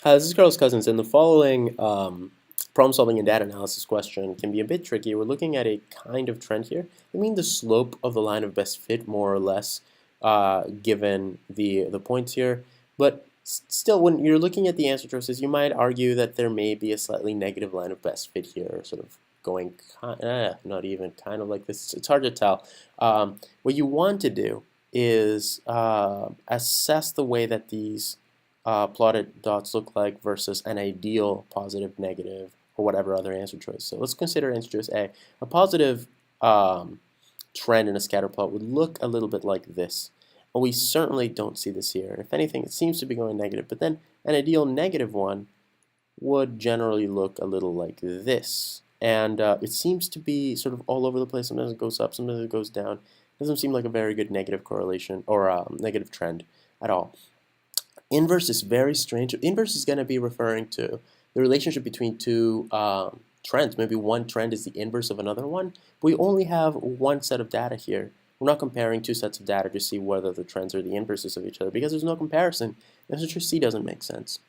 Hi, this is Carlos Cousins, and the following problem solving and data analysis question can be a bit tricky. We're looking at a kind of trend here. I mean the slope of the line of best fit, more or less, given the points here. But still, when you're looking at the answer choices, you might argue that there may be a slightly negative line of best fit here, sort of going, not even kind of like this. It's hard to tell. What you want to do is assess the way that these plotted dots look like versus an ideal positive, negative, or whatever other answer choice. So let's consider answer choice A. A positive trend in a scatter plot would look a little bit like this. But we certainly don't see this here. If anything, it seems to be going negative. But then an ideal negative one would generally look a little like this. And it seems to be sort of all over the place. Sometimes it goes up, sometimes it goes down. It doesn't seem like a very good negative correlation or negative trend at all. Inverse is very strange. Inverse is going to be referring to the relationship between two trends. Maybe one trend is the inverse of another one. But we only have one set of data here. We're not comparing two sets of data to see whether the trends are the inverses of each other because there's no comparison. Answer choice C doesn't make sense.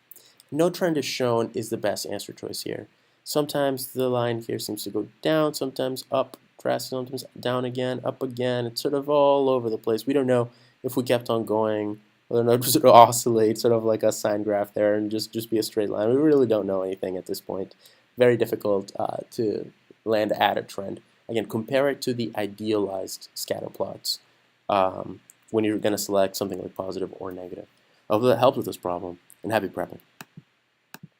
No trend is shown is the best answer choice here. Sometimes the line here seems to go down, sometimes up, sometimes down again, up again. It's sort of all over the place. We don't know if we kept on going, whether or not it would sort of oscillate, sort of like a sine graph there, and just be a straight line. We really don't know anything at this point. Very difficult to land at a trend. Again, compare it to the idealized scatter plots when you're going to select something like positive or negative. I hope that helped with this problem, and happy prepping.